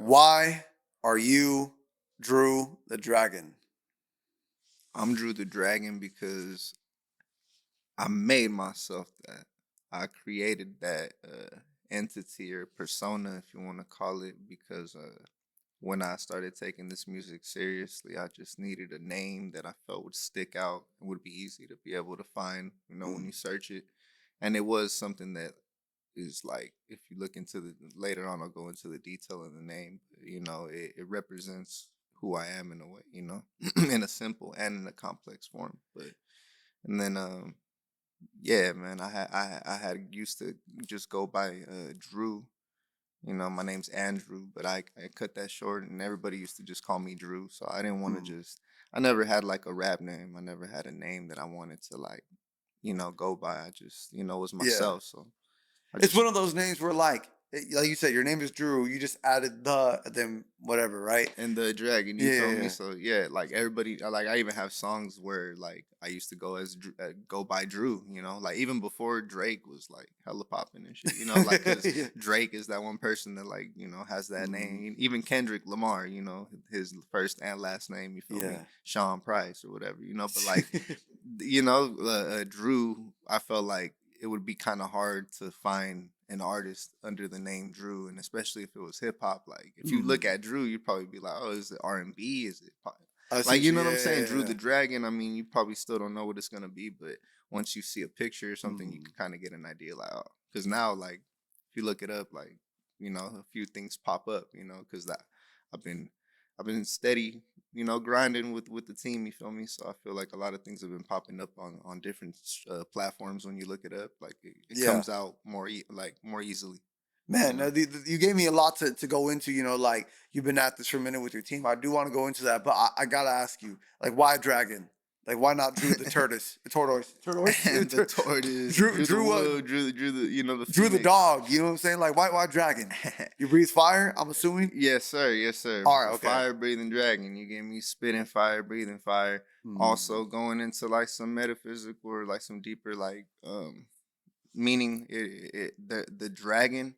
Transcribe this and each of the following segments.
Why are you Drew the Dragon? I'm Drew the Dragon because I made myself that. I created that entity or persona, if you want to call it, because when I started taking this music seriously, I just needed a name that I felt would stick out and would be easy to be able to find, when you search it. And it was something that is like, if you look into the later on, I'll go into the detail of the name. It represents who I am in a way, in a simple and in a complex form. But and then yeah, man, I had used to just go by Drew. My name's Andrew, but I cut that short, and everybody used to just call me Drew. So I didn't want to Mm. just. I never had like a rap name. I never had a name that I wanted to like, go by. I just, was Yeah. myself. So I It's just one of those names where, like you said, your name is Drew. You just added the, then whatever, right? and the dragon, you Yeah, feel yeah, me? yeah. So yeah, like everybody, like I even have songs where like I used to go as go by Drew, like even before Drake was like hella popping and shit, like because Yeah. Drake is that one person that like has that Mm, name. Even Kendrick Lamar, his first and last name, you feel me? yeah. Sean Price or whatever, but like Drew, I felt like it would be kind of hard to find an artist under the name Drew, and especially if it was hip hop. Like, if you look Mm. at Drew, you'd probably be like, "Oh, is it R&B? Is it pop?" I see Like, what you you. know what I'm Yeah, saying? yeah, Drew yeah. the Dragon. I mean, you probably still don't know what it's gonna be, but once you see a picture or something, you Mm. can kind of get an idea. Like, oh, because now, like, if you look it up, like, a few things pop up. Because that I've been I've been steady, grinding with the team. You feel me? So I feel like a lot of things have been popping up on different platforms when you look it up. Like it Yeah. comes out more easily. You Man, know. you gave me a lot to go into. Like you've been at this for a minute with your team. I do want to go into that, but I gotta ask you, like, why Dragon? Like, why not Drew the Tortoise? Tortoise, And the tortoise Drew, drew the Drew, wood, drew the the Drew the phoenix. dog. You know what I'm saying? Like, why Dragon? You breathe fire. I'm assuming. Yes, sir. Yes, sir. All right, okay. Fire breathing dragon. You get me spitting fire, breathing fire. Hmm. Also going into like some metaphysical or like some deeper like meaning. The dragon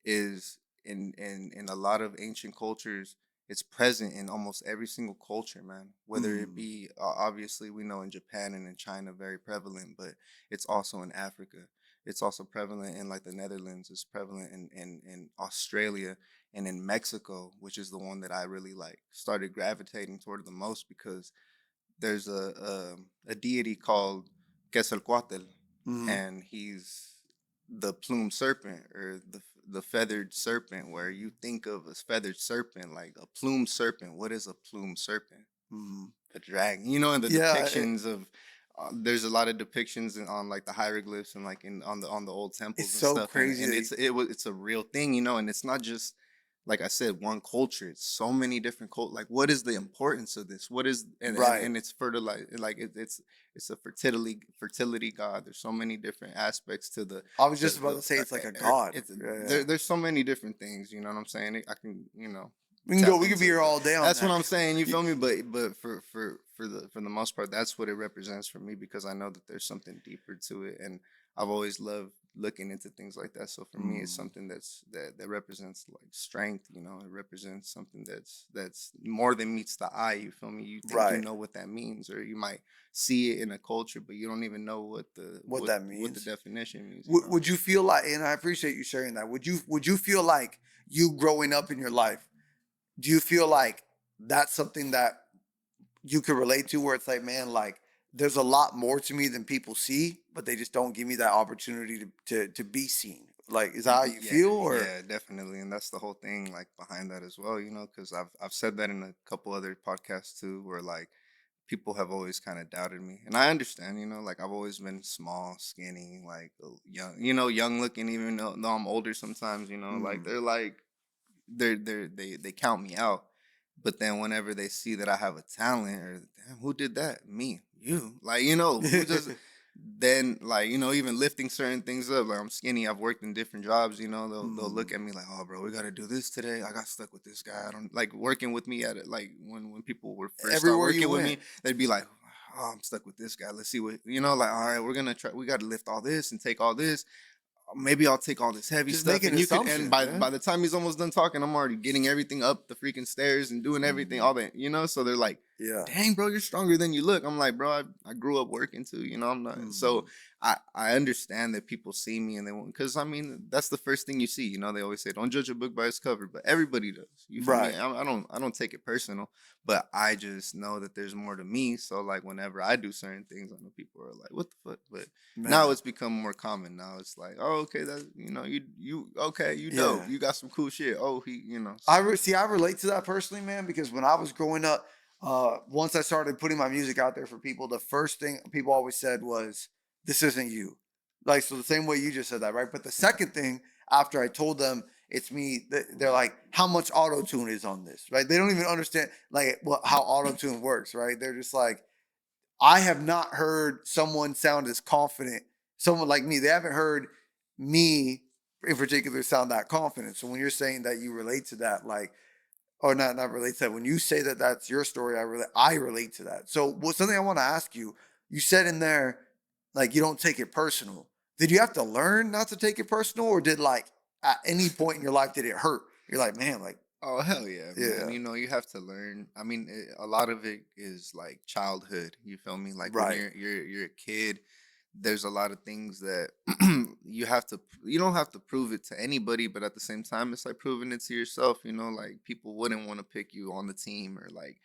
is in a lot of ancient cultures. It's present in almost every single culture, man. Whether it Hmm. be obviously we know in Japan and in China very prevalent, but it's also in Africa. It's also prevalent in like the Netherlands. It's prevalent in Australia and in Mexico, which is the one that I really like started gravitating toward the most because there's a deity called Quetzalcoatl, Hmm. and he's the plumed serpent or the feathered serpent. Where you think of a feathered serpent, like a plumed serpent. What is a plumed serpent? Hmm. A dragon. In the Yeah. depictions of there's a lot of depictions on like the hieroglyphs and like in on the old It's temples and so stuff, and crazy and that. it's a real thing, and it's not just like I said, one culture. It's so many different like what is the importance of this? What is Right. and it's fertilize like it's a fertility god. There's so many different aspects to I was just about the to say it's like a god. it's Yeah, yeah. there's so many different things. You know what I'm saying? I can We can go. tap We could be into it, here but all day on that's what that. I'm saying. You feel me? But for the most part, that's what it represents for me because I know that there's something deeper to it, and I've always loved looking into things like that. So for me, it's Mm. something that represents like strength. It represents something that's more than meets the eye. You feel me? You think you Right. know what that means, or you might see it in a culture, but you don't even know what the What what that what the means. definition means. Would you feel like, and I appreciate you sharing that. Would you feel like you growing up in your life? Do you feel like that's something that you could relate to, where it's like, man, like there's a lot more to me than people see, but they just don't give me that opportunity to be seen. Like, is that how you Yeah, feel, or? yeah, definitely, and that's the whole thing, like behind that as well, because I've said that in a couple other podcasts too, where like people have always kind of doubted me, and I understand, like I've always been small, skinny, like young, young looking, even though I'm older sometimes, like Mm. they're like they count me out, but then whenever they see that I have a talent, or damn, who did that? Me, you, like who does then like even lifting certain things up, like I'm skinny, I've worked in different jobs, they'll look Mm. at me like, oh bro, we got to do this today. I got stuck with this guy. I don't like working with me at it, like when people were first start Everywhere you working with went. me, they'd be like, oh, I'm stuck with this guy, let's see what, like, all right, we're gonna try, we got to lift all this and take all this. maybe I'll take all this heavy Just stuff, making and you could. And assumptions, man. by the time he's almost done talking, I'm already getting everything up the freaking stairs and doing everything, Mhm. all that, you know. So they're like, Yeah. "Dang, bro, you're stronger than you look." I'm like, "Bro, I grew up working too, you know." I'm not. So Mhm. I understand that people see me and they want, because I mean that's the first thing you see, you know. They always say, "Don't judge a book by its cover," but everybody does. You feel me? Right. I don't take it personal, but I just know that there's more to me. So like whenever I do certain things, I know people are like, "What the fuck?" But now Man. it's become more common. Now it's like, oh, okay, that, you know, you okay, you dope, Yeah. you got some cool shit. Oh, he, you know, I so see. I relate to that personally, man, because when I was growing up, once I started putting my music out there for people, the first thing people always said was, "This isn't you." Like, so the same way you just said that, right? But the second thing after I told them it's me, they're like, "How much auto tune is on this?" Right? They don't even understand like what how auto tune works, right? They're just like, I have not heard someone sound as confident, someone like me. They haven't heard me in particular sound that confident. So when you're saying that you relate to that, like, or not relate to that, when you say that that's your story, I relate to that. So what's something I want to ask you? You said in there, like you don't take it personal. Did you have to learn not to take it personal, or did like at any point in your life did it hurt? You're like, man, like, oh hell yeah, man. yeah, You know, you have to learn. I mean, a lot of it is like childhood. You feel me? Like when right, you're a kid, there's a lot of things that you don't have to prove it to anybody, but at the same time, it's like proving it to yourself. You know, like people wouldn't want to pick you on the team or like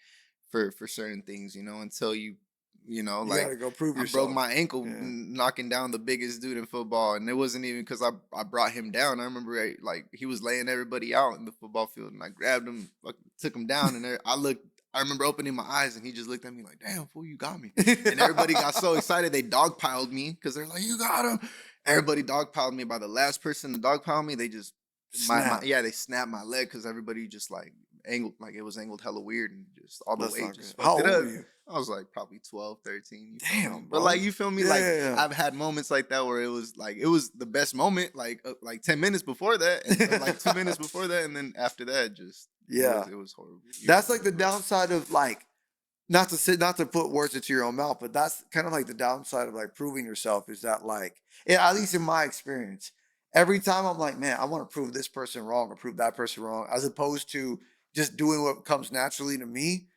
for certain things. You know, until you know, you got like to go prove I broke yourself. my ankle Yeah. knocking down the biggest dude in football, and it wasn't even because I brought him down. I remember like he was laying everybody out in the football field, and I grabbed him, took him down, and there, I looked. I remember opening my eyes, and he just looked at me like, "Damn fool, you got me!" And everybody got so excited they dogpiled me because they're like, "You got him!" Everybody dogpiled me. By the last person to dogpile me, they just my Snap. yeah, they snapped my leg because everybody just like angled, like it was angled hella weird, and just all the That's weight not good. just How fucked it old were up. you? I was like probably 12, 13. You feel me? Damn, But like bro. you feel me? Yeah, Like yeah, I've had moments like that where it was the best moment, like 10 minutes before that, and like 2 minutes yeah. before that, and then after that, just Yeah. it was horrible. You That's feel like me? the But downside of like not to put words into your own mouth, but that's kind of like the downside of like proving yourself is that like at least in my experience, every time I'm like, man, I want to prove this person wrong or prove that person wrong, as opposed to just doing what comes naturally to me,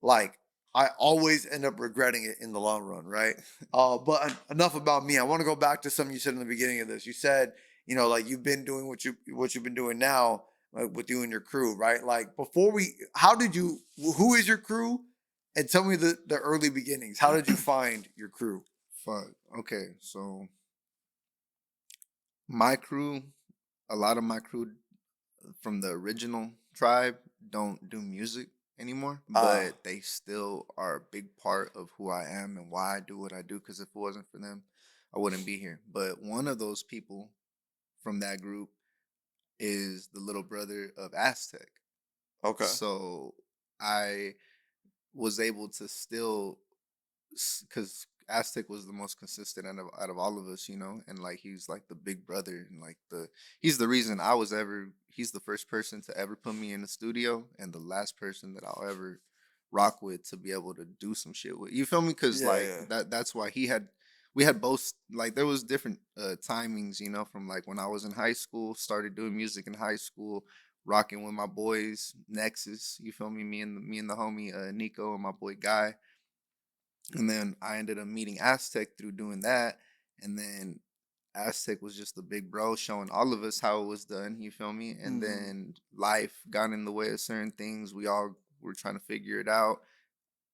like I always end up regretting it in the long run, right? But enough about me. I want to go back to something you said in the beginning of this. You said, like you've been doing what you've been doing now, like with you and your crew, right? Like before how did you? Who is your crew? And tell me the early beginnings. How did you find your crew? fuck. Okay, so my crew, a lot of my crew from the original tribe don't do music anymore, Ah, but they still are a big part of who I am and why I do what I do. Because if it wasn't for them, I wouldn't be here. But one of those people from that group is the little brother of Aztek. okay. So I was able to still, because Aztec was the most consistent out of all of us, you know, and like he's like the big brother and like he's the reason he's the first person to ever put me in the studio and the last person that I'll ever rock with to be able to do some shit with. You feel me? Because Yeah, like yeah. that's why we had both, like there was different timings, you know, from like when I was in high school, started doing music in high school, rocking with my boys Nexus, you feel me, me and the homie Nico and my boy Guy, and then I ended up meeting Aztec through doing that. And then Aztec was just the big bro showing all of us how it was done. You feel me? And Mhm. then life got in the way of certain things. We all were trying to figure it out.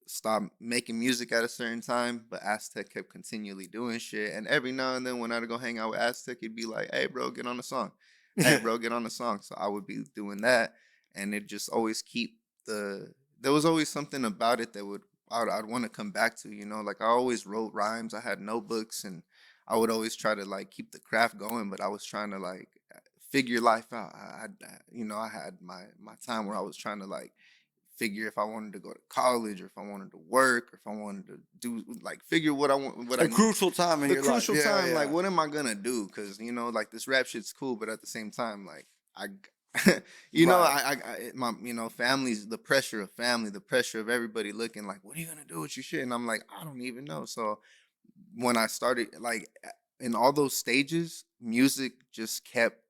Stop making music at a certain time, but Aztec kept continually doing shit. And every now and then, when I'd go hang out with Aztec, he'd be like, "Hey, bro, get on the song. Hey, bro, get on the song." So I would be doing that, and it just always keep the. There was always something about it that I'd want to come back to. You know, like I always wrote rhymes. I had notebooks, and I would always try to like keep the craft going. But I was trying to like figure life out. I had my time where I was trying to like figure if I wanted to go to college or if I wanted to work or if I wanted to do like figure what I want, what I A need. crucial time in The your life. crucial Yeah, time, like yeah. what am I gonna do? Because you know, like this rap shit's cool, but at the same time, like I, Right. my family's the pressure of family, the pressure of everybody looking like, what are you gonna do with your shit? And I'm like, I don't even know. So when I started, like in all those stages, music just kept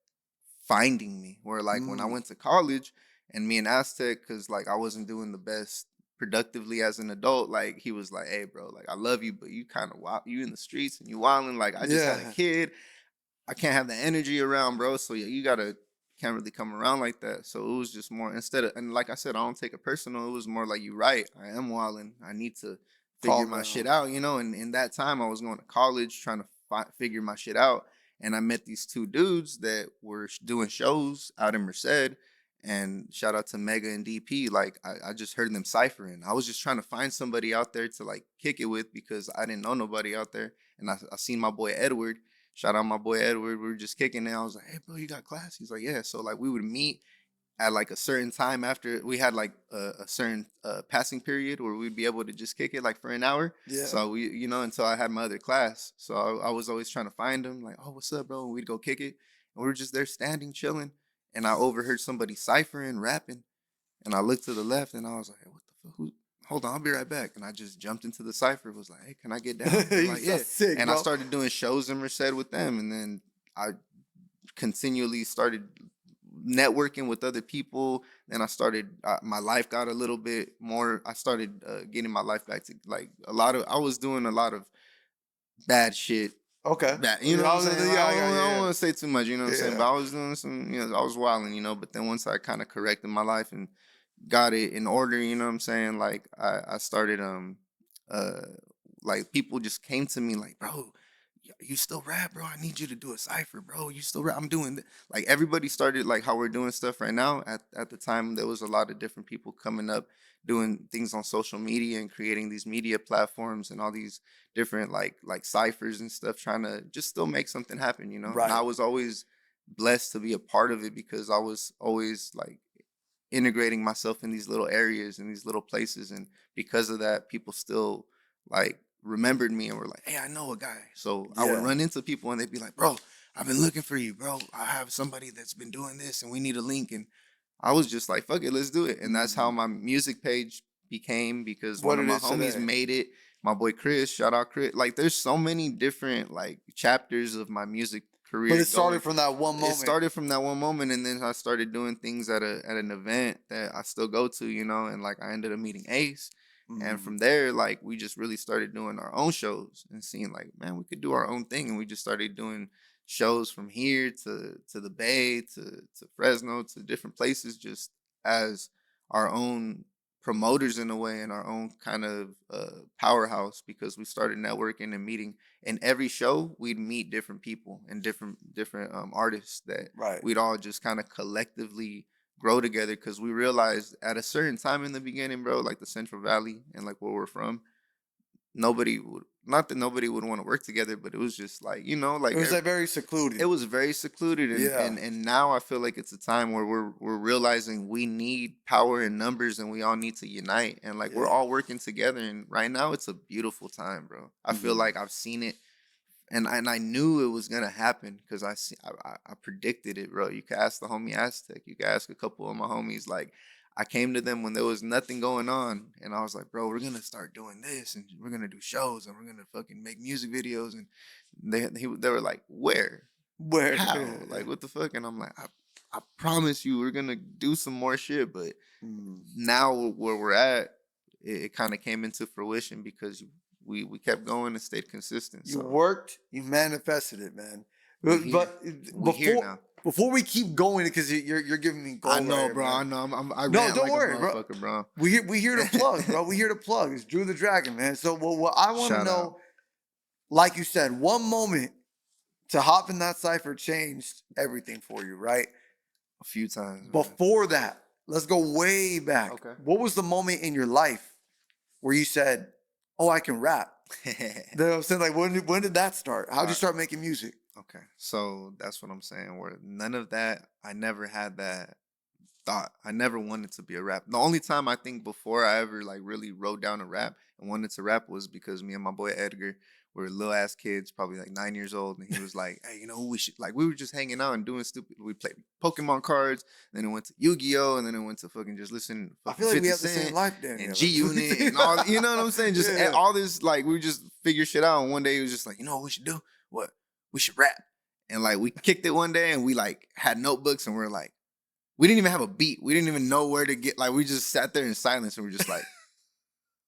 finding me. Where like when I Mm. went to college and me and Aztek, because like I wasn't doing the best productively as an adult, like he was like, "Hey, bro, like I love you, but you kind of wild, you in the streets and you wilding. Like I just had a Yeah. kid, I can't have the energy around, bro. So yeah, you gotta can't really come around like that. So it was just more instead of and like I said, I don't take it personal. It was more like you right. I am wilding. I need to figure Calm my shit down. out, you know. And in that time, I was going to college trying to figure my shit out. And I met these two dudes that were doing shows out in Merced. And shout out to Mega and DP. Like I just heard them ciphering. I was just trying to find somebody out there to like kick it with because I didn't know nobody out there. And I seen my boy Edward. Shout out my boy Edward. We were just kicking it. I was like, "Hey, bro, you got class?" He's like, "Yeah." So like we would meet at like a certain time after we had like a certain passing period where we'd be able to just kick it like for an hour. Yeah. So we, you know, until I had my other class. So I was always trying to find him. Like, "Oh, what's up, bro?" And we'd go kick it, and we were just there standing, chilling. And I overheard somebody ciphering, rapping, and I looked to the left, and I was like, "Hey, what the fuck? Who? Hold on, I'll be right back." And I just jumped into the cipher. Was like, "Hey, can I get down?" They're like, "Yeah." That's sick, And I bro. started doing shows in Merced with them, and then I continually started networking with other people. Then I started my life got a little bit more. I started getting my life back to like a lot of. I was doing a lot of bad shit. Okay. Bad, you know Yeah, what I'm saying? Like, yeah, I got I don't yeah. want to say too much. You know what I'm saying? Yeah. But I was doing some. You know, I was wilding. You know, but then once I kind of corrected my life and got it in order, you know what I'm saying? Like I started uh like people just came to me like, "Bro, you still rap, bro? I need you to do a cipher, bro. You still rap? I'm doing like everybody started like how we're doing stuff right now. At the time there was a lot of different people coming up doing things on social media and creating these media platforms and all these different like ciphers and stuff trying to just still make something happen, you know? And I Right. was always blessed to be a part of it because I was always like integrating myself in these little areas and these little places, and because of that people still like remembered me and were like, "Hey, I know a guy." So I would Yeah. run into people and they'd be like, "Bro, I've been looking for you, bro. I have somebody that's been doing this and we need a link." And I was just like, "Fuck it, let's do it." And that's how Mm. my music page became because What one of it my is homies today. made it. My boy Chris, shout out Chris. Like there's so many different like chapters of my music But career it started going. from that one It moment. started from that one moment, and then I started doing things at an event that I still go to, you know, and like I ended up meeting Ace. And Mm. from there, like we just really started doing our own shows and seeing like, man, we could do our own thing. And we just started doing shows from here to the Bay to Fresno to different places, just as our own promoters in a way and our own kind of powerhouse because we started networking and meeting. In every show we'd meet different people and different artists that Right. we'd all just kind of collectively grow together because we realized at a certain time in the beginning, bro, like the Central Valley and like where we're from, nobody would, not that nobody would want to work together, but it was just like, you know, It like was like very it secluded. was very secluded, and Yeah. now I feel like it's a time where we're realizing we need power in numbers and we all need to unite, and like we're Yeah. all working together, and right now it's a beautiful time, bro. I feel Hmm. like I've seen it, and I knew it was gonna happen because I predicted it, bro. You could ask the homie Aztek. You could ask a couple of my homies. Like I came to them when there was nothing going on, and I was like, bro, we're gonna start doing this, and we're gonna do shows, and we're gonna fucking make music videos, and they were like, where, Where? how, like what the fuck? And I'm like, I promise you, we're gonna do some more shit, but Mm. now where we're at, it kind of came into fruition because we kept going and stayed consistent. You So worked, you manifested it, man. we here. But We here before now. before we keep going, because you're giving me I gold right know, here, bro. man. I know. I No, rant don't like a worry, bro. motherfucker, bro. We here to plug, bro. We here to plug. It's Drew the Dragon, man. So what I want to Shout out know, like you said, one moment to hop in that cipher changed everything for you, right? a few times, man. Before that, let's go way back. Okay. What was the moment in your life where you said, "Oh, I can rap"? You know what I'm saying? Like when did that start? How'd All you right. start making music? Okay. So that's what I'm saying. Where none of that, I never had that thought. I never wanted to be a rap. The only time I think before I ever like really wrote down a rap and wanted to rap was because me and my boy Edgar were little ass kids, probably like 9 years old, and he was like, "Hey, you know who we should like?" We were just hanging out and doing stupid. We played Pokemon cards, then it went to Yu-Gi-Oh, and then it went to fucking just listening to I fucking feel like we 50 have the same Cent life, Danny. and G Unit and all. You know what I'm saying? Just Yeah. all this like we just figure shit out. And one day he was just like, "You know what we should do? What?" we should rap. And like we kicked it one day and we like had notebooks and we're like, we didn't even have a beat. We didn't even know where to get, like we just sat there in silence and we're just like,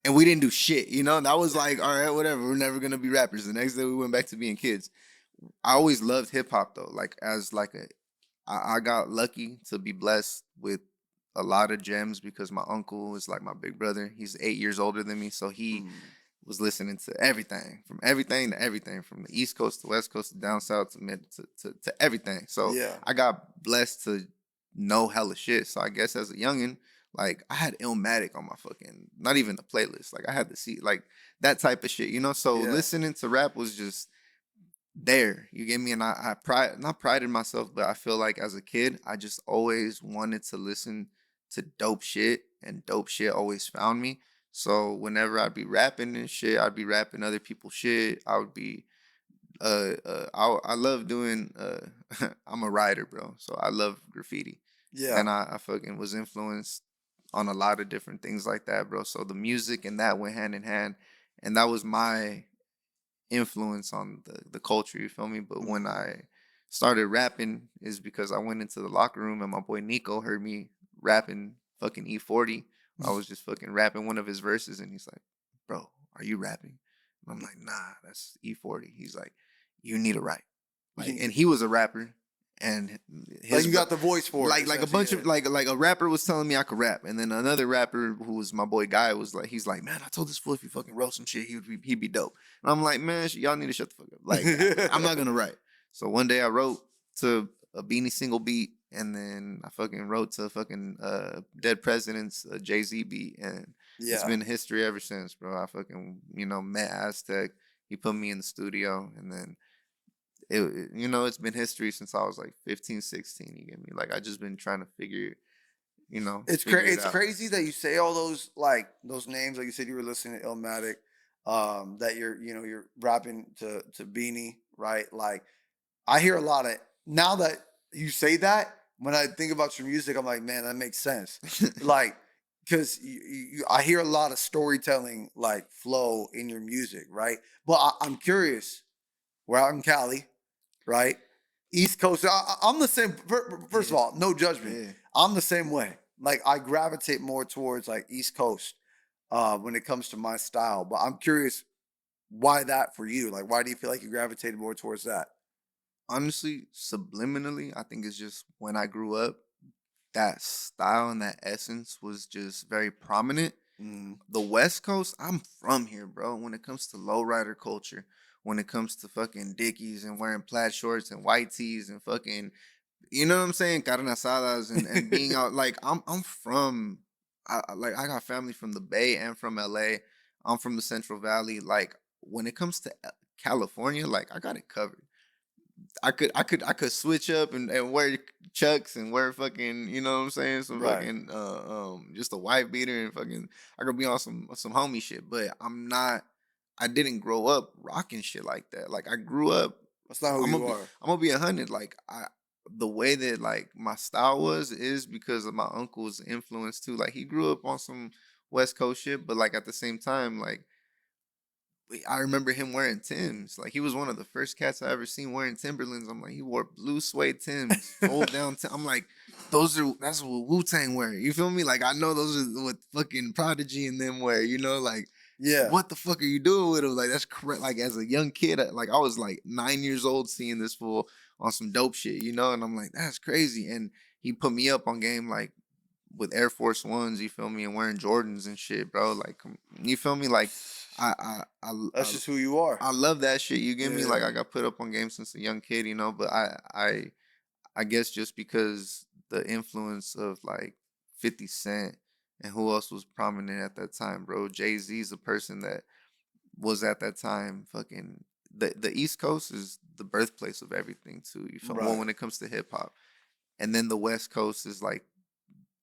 and we didn't do shit, you know? And I was like, all right, whatever, we're never gonna be rappers. The next day we went back to being kids. I always loved hip hop though. Like as like I got lucky to be blessed with a lot of gems because my uncle is like my big brother. He's 8 years older than me, so he Mm. was listening to everything to everything, from the East Coast to West Coast to down south to mid to everything. So Yeah. I got blessed to know hella shit. So I guess as a youngin, like I had Illmatic on my fucking, not even the playlist. Like I had to see like that type of shit, you know. So Yeah. listening to rap was just there. You get me? And I pride, not prided myself, but I feel like as a kid, I just always wanted to listen to dope shit, and dope shit always found me. So whenever I'd be rapping and shit, I'd be rapping other people's shit. I would be I love doing I'm a writer, bro. So I love graffiti. Yeah. And I fucking was influenced on a lot of different things like that, bro. So the music and that went hand in hand. And that was my influence on the culture, you feel me? But when Mm. I started rapping is because I went into the locker room and my boy Nico heard me rapping fucking E40. I was just fucking rapping one of his verses and he's like, "Bro, are you rapping?" And I'm like, "Nah, that's E40." He's like, "You need to write." Like, and he was a rapper, and Like his you got the voice for it, like a essentially. bunch Yeah. of like a rapper was telling me I could rap, and then another rapper who was my boy Guy was like, he's like, "Man, I told this fool if you fucking wrote some shit, he'd be dope." And I'm like, "Man, y'all need to shut the fuck up. Like, I'm not gonna write." So one day I wrote to a Beanie single beat, and then I fucking wrote to fucking Dead President's Jay-Z beat, and it's Yeah. been history ever since, bro. I fucking met Aztek. He put me in the studio, and then it's been history since I was like 15, 16. You get me? Like I just been trying to figure it It's out. crazy that you say all those, like those names. Like you said, you were listening to Illmatic. That you're rapping to Beanie, right? Like I hear a lot of, now that you say that, when I think about your music, I'm like, man, that makes sense. Like, because I hear a lot of storytelling, like flow in your music, right? But I'm curious. We're out in Cali, right? East Coast. I'm the same. First of Yeah, all, no judgment. yeah. I'm the same way. Like I gravitate more towards like East Coast when it comes to my style. But I'm curious why that for you. Like, why do you feel like you gravitated more towards that? Honestly, subliminally, I think it's just when I grew up, that style and that essence was just very prominent. Mm, The West Coast, I'm from here, bro. When it comes to lowrider culture, when it comes to fucking Dickies and wearing plaid shorts and white tees and fucking, you know what I'm saying, carne asadas and being out, like I'm from, like I got family from the Bay and from LA. I'm from the Central Valley. Like when it comes to California, like I got it covered. I could switch up and wear chucks and wear fucking, you know what I'm saying, some right. fucking just a white beater and fucking, I could be on some homie shit, but I didn't grow up rocking shit like that. Like I grew up, That's not who I'm gonna you be are. I'm gonna be 100. Like the way that like my style was is because of my uncle's influence too. Like he grew up on some West Coast shit, but like at the same time, like I remember him wearing Tims. Like he was one of the first cats I ever seen wearing Timberlands. I'm like, he wore blue suede Tims, fold down. I'm like, that's what Wu Tang wear. You feel me? Like I know those are what fucking Prodigy and them wear. You know, like Yeah. what the fuck are you doing with them? Like that's correct. Like as a young kid, like I was like 9 years old seeing this fool on some dope shit. You know, and I'm like, that's crazy. And he put me up on game like with Air Force Ones, you feel me, and wearing Jordans and shit, bro. Like, you feel me? Like, I, I, I, That's I, just who you are. I love that shit. You get me? Like, Yeah. I got put up on games since a young kid, you know. But I guess just because the influence of like 50 Cent and who else was prominent at that time, bro. Jay-Z's a person that was at that time fucking. The East Coast is the birthplace of everything too. You feel me? Well, Right. when it comes to hip hop, and then the West Coast is like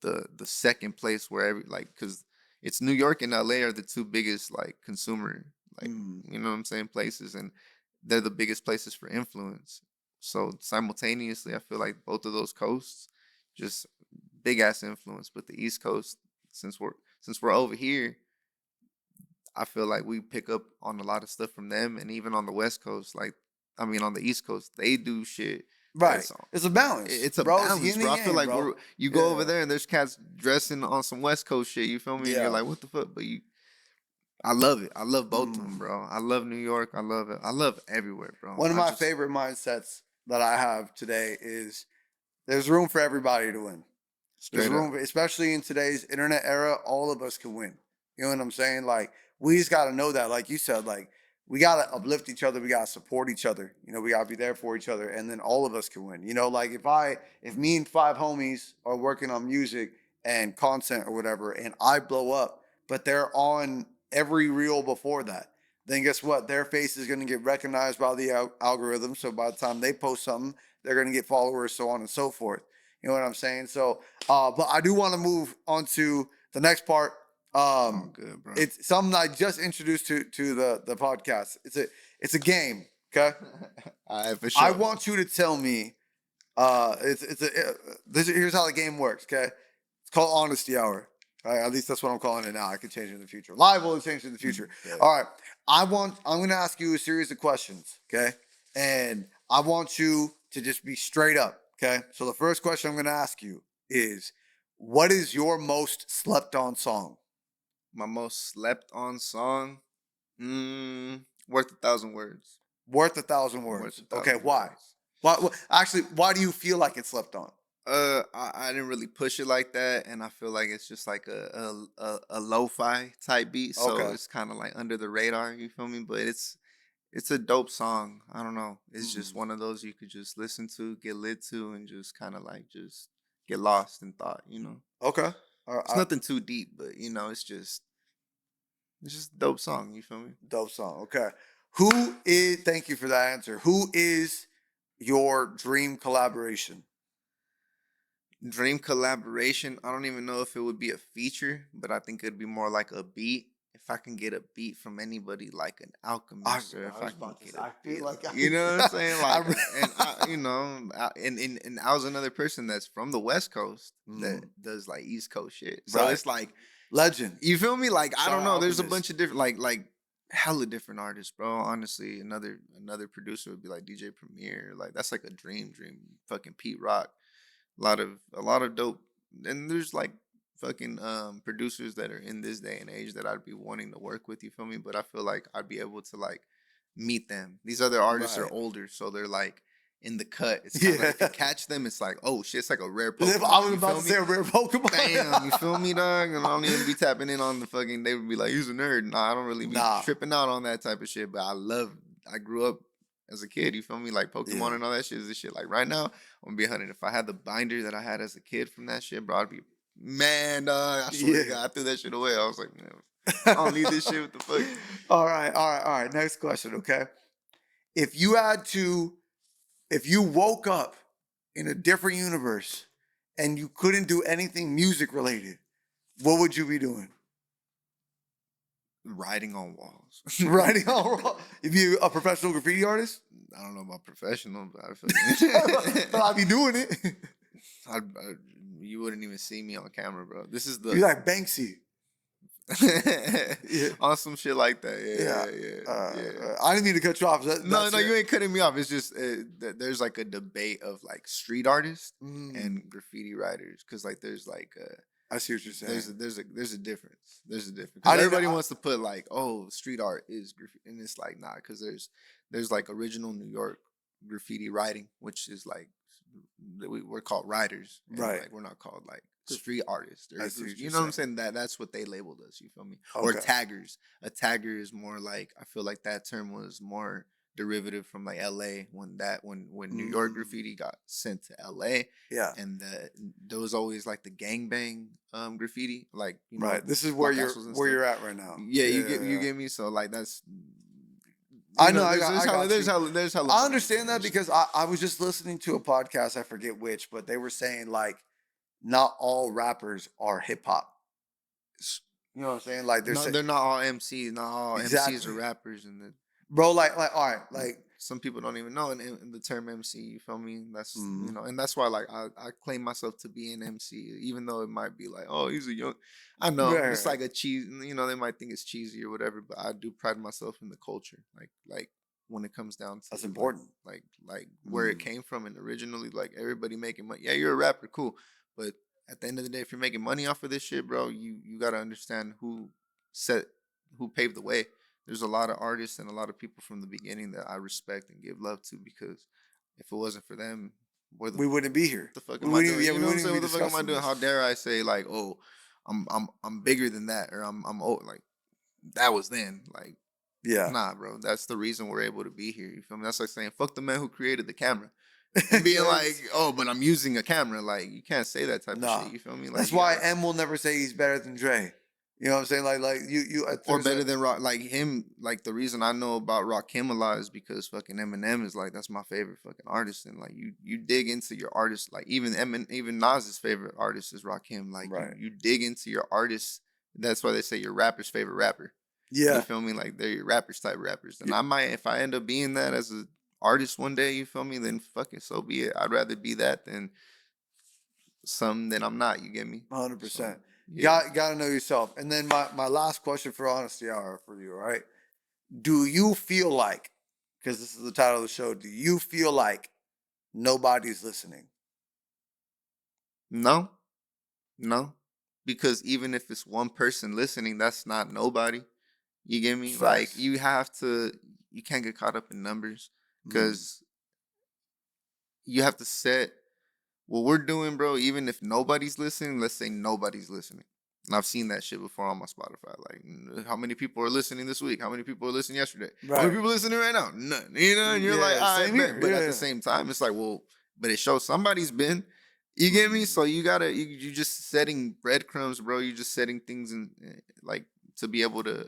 the second place where like because it's New York and LA are the two biggest like consumer, like, Mm, you know what I'm saying, places, and they're the biggest places for influence. So simultaneously, I feel like both of those coasts just big ass influence, but the East Coast, since we're over here, I feel like we pick up on a lot of stuff from them, and even on the West Coast, like I mean, on the East Coast, they do shit Right. that's on. It's a balance, It's a bro. It's balance, yin bro. and I feel yang, like bro. you go over Yeah. there and there's cats dressing on some West Coast shit. You feel me? And you're Yeah. like, what the fuck? But I love it. I love both of them, Mm. bro. I love New York. I love it. I love everywhere, bro. One of I my just favorite mindsets that I have today is there's room for everybody to win. There's straight up. room, especially in today's internet era, all of us can win. You know what I'm saying? Like, we just got to know that, like you said, like, we got to uplift each other. We got to support each other. You know, we got to be there for each other. And then all of us can win. You know, like if me and five homies are working on music and content or whatever, and I blow up, but they're on every reel before that, then guess what? Their face is going to get recognized by the algorithm. So by the time they post something, they're going to get followers, so on and so forth. You know what I'm saying? So, but I do want to move on to the next part. Oh, good, bro. It's something I just introduced to the podcast. It's a game. Okay, All right, for I sure. want you to tell me. Here's how the game works. Okay, it's called Honesty Hour. Right? At least that's what I'm calling it now. I could change it in the future. Live will change it in the future. Yeah. All right. I'm going to ask you a series of questions. Okay, and I want you to just be straight up. Okay. So the first question I'm going to ask you is, what is your most slept on song? My most slept on song, Worth a Thousand Words. Worth 1,000 Worth words. a Okay. thousand Why? words. Actually, why do you feel like it's slept on? I didn't really push it like that, and I feel like it's just like a lo-fi type beat, so Okay. it's kind of like under the radar. You feel me? But it's a dope song. I don't know. It's just one of those you could just listen to, get lit to, and just kind of like just get lost in thought. You know, Okay. All it's right. nothing too deep, but you know, it's just a dope song. You feel me? Dope song. Okay. Thank you for that answer. Who is your dream collaboration? Dream collaboration. I don't even know if it would be a feature, but I think it'd be more like a beat. If I can get a beat from anybody, like an Alchemist, or if I can get a beat, you know what I'm saying? Like, and I was another person that's from the West Coast that does like East Coast shit. So Right. it's like, Legend. you feel me? Like, I Shout don't out know. There's a Alchemist. bunch of different, like hella different artists, bro. Honestly, another producer would be like DJ Premier. Like, that's like a dream. Fucking Pete Rock. A lot of dope, and there's like fucking producers that are in this day and age that I'd be wanting to work with. You feel me? But I feel like I'd be able to like meet them. These other artists are Right. older, so they're like in the cut. It's kind of like if you catch them, it's like, oh shit, it's like a rare Pokemon. I was You about feel to me? say a rare Pokemon. Bam, you feel me, dog? And I don't even be tapping in on the fucking. They would be like, "He's a nerd." Nah, I don't really be Nah. tripping out on that type of shit. But I grew up as a kid. You feel me? Like Pokemon Yeah. and all that shit is this shit. Like right now, I'm gonna be 100. If I had the binder that I had as a kid from that shit, bro, I'd be man, dog. I swear to God, I threw that shit away. I was like, man, I don't need this shit. What the fuck? All right. Next question. Okay. If you had to, if you woke up in a different universe and you couldn't do anything music related, what would you be doing? Writing on walls. Writing on. If you a professional graffiti artist, I don't know about professional, but I feel but I'd be doing it. You wouldn't even see me on camera, bro. This is You like Banksy. Yeah. On some shit like that. Yeah. I didn't mean to cut you off. No, you ain't cutting me off. It's just there's like a debate of like street artists Mm, and graffiti writers, because like there's like I see what you're saying. there's a difference. There's a difference. I 'Cause didn't- everybody I- wants to put like, oh, street art is graffiti, and it's like nah, because there's like original New York graffiti writing, which is like we're called writers, and, Right. like we're not called like street artists, or I see what you you're know what I'm saying. That's what they labeled us. You feel me? Or Okay. taggers. A tagger is more like, I feel like that term was more derivative from like L.A. when New York Mm. graffiti got sent to L.A. Yeah. and there was always like the gangbang graffiti, like you know, Right. This is where Black you're Castles and where stuff. you're at right now. Yeah, you get me. So like that's. I know. I got There's you. how I understand that because I was just listening to a podcast. I forget which, but they were saying like not all rappers are hip hop. You know what I'm saying? Like they're not all MCs. Not all MCs Exactly. are rappers, and bro. Like all right. Like some people don't even know in the term MC. You feel me? That's Mhm. you know, and that's why like I claim myself to be an MC, even though it might be like, oh, he's a young. I know Right, it's right. like a cheese. You know, they might think it's cheesy or whatever, but I do pride myself in the culture. Like when it comes down to That's important. like where it came from and originally like everybody making money. Yeah, you're a rapper, cool, but at the end of the day, if you're making money off of this shit, bro, you gotta understand set who paved the way. There's a lot of artists and a lot of people from the beginning that I respect and give love to because if it wasn't for them, We wouldn't be here. the fuck We am I wouldn't. doing? Yeah, You we know what I'm wouldn't saying? even What be the fuck am I discussing doing? this. How dare I say like, oh, I'm bigger than that, or I'm old. Like that was then. Like Yeah. nah, bro. That's the reason we're able to be here. You feel me? That's like saying fuck the man who created the camera, and being like, oh, but I'm using a camera. Like you can't say that type of Nah. shit. You feel me? Like That's you why gotta. M will never say he's better than Dre. You know what I'm saying? Like you Or there's better than Rock, like him. Like the reason I know about Rakim a lot is because fucking Eminem is like that's my favorite fucking artist, and like you dig into your artist. Like even Nas's favorite artist is Rakim. Like Right. you dig into your artist. That's why they say your rapper's favorite rapper. You Yeah. feel me? Like they're your rappers type rappers, and Yeah. I might if I end up being that as a artist one day. You feel me? Then fucking so be it. I'd rather be that than some than I'm not. You get me? 100%. So yeah. Gotta know yourself. And then my last question for honesty hour for you, all right? Do you feel like, because this is the title of the show, do you feel like nobody's listening? No. No, because even if it's one person listening, that's not nobody. You get me? Like Facts. you can't get caught up in numbers Mm. because you have to set what we're doing, bro. Even if nobody's listening, let's say nobody's listening. And I've seen that shit before on my Spotify. Like, how many people are listening this week? How many people are listening yesterday? How many Right. people listening right now? None. You know, and you're like, Yeah, I same bet. here. But at Yeah, the yeah. same time, it's like, well, but it shows somebody's been. You get me? So you gotta you just setting breadcrumbs, bro. You just setting things in like to be able to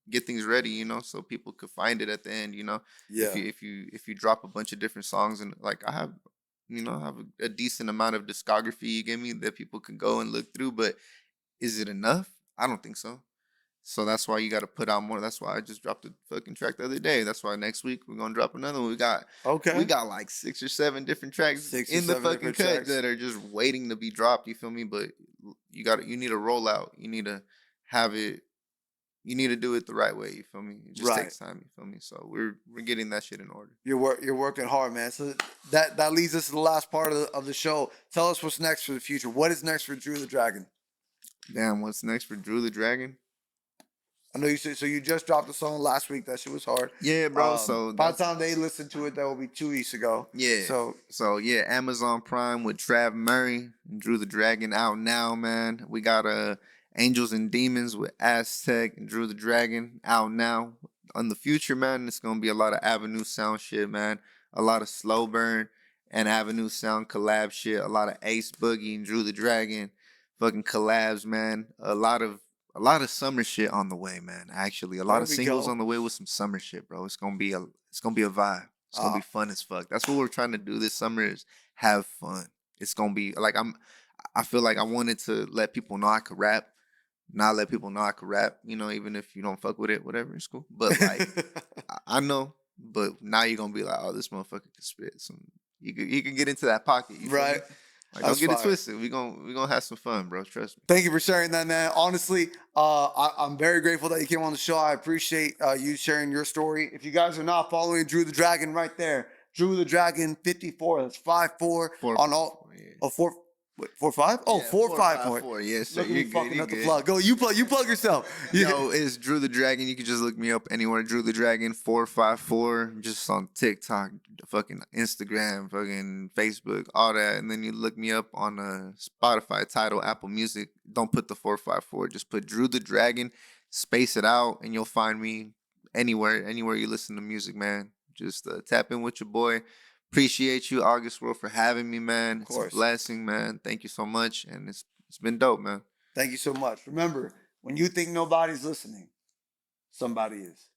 get things ready, you know, so people could find it at the end, you know. Yeah. If you drop a bunch of different songs and like I have, you know, I have a decent amount of discography, you get me, that people can go and look through, but is it enough? I don't think so. So that's why you got to put out more. That's why I just dropped a fucking track the other day. That's why next week we're gonna drop another one. We Okay. got like 6 or 7 different tracks 6 or in the 7 fucking different cut tracks. that are just waiting to be dropped. You feel me? But you need a rollout. You need to have it. You need to do it the right way. You feel me? It just Right. takes time. You feel me? So we're getting that shit in order. You're working hard, man. So that leads us to the last part of the show. Tell us what's next for the future. What is next for Drew the Dragon? Damn, what's next for Drew the Dragon? I know you said so. You just dropped a song last week. That shit was hard. Yeah, bro. So By the that's time they listen to it, that will be 2 weeks ago. yeah. So So yeah, Amazon Prime with Trav Murray and Drew the Dragon out now, man. We got Angels and Demons with Aztek and Drew the Dragon out now. On the future, man, it's gonna be a lot of Avenue Sound shit, man. A lot of Slow Burn and Avenue Sound collab shit. A lot of Ace Boogie and Drew the Dragon, fucking collabs, man. A lot of summer shit on the way, man. Actually, a lot there of we singles go. on the way with some summer shit, bro. It's gonna be a vibe. It's gonna Uh, be fun as fuck. That's what we're trying to do this summer is have fun. It's gonna be like I feel like I wanted to let people know I could rap. Not let people know I could rap, you know, even if you don't fuck with it, whatever, it's cool. But like I know, but now you're gonna be like, oh, this motherfucker can spit some you can get into that pocket, you feel me? right. Like don't That's get it fire. twisted. We gonna have some fun, bro. Trust me. Thank you for sharing that, man. Honestly, I'm very grateful that you came on the show. I appreciate you sharing your story. If you guys are not following Drew the Dragon right there, Drew the Dragon 54. That's 5'4" Four, on all. yeah. Oh, 4, wait, 4'5"? Oh, Yeah, 4'5". 454. Yes, sir. Look at me You're good. fucking You're up the good. plug. Go, you plug yourself. Yo, it's Drew the Dragon. You can just look me up anywhere. Drew the Dragon 454. Just on TikTok, fucking Instagram, fucking Facebook, all that. And then you look me up on Spotify, Tidal, Apple Music. Don't put the 454. Just put Drew the Dragon. Space it out, and you'll find me anywhere you listen to music, man. Just tap in with your boy. Appreciate you, August World, for having me, man. Of It's a course. blessing, man. Thank you so much, and it's been dope, man. Thank you so much. Remember, when you think nobody's listening, somebody is.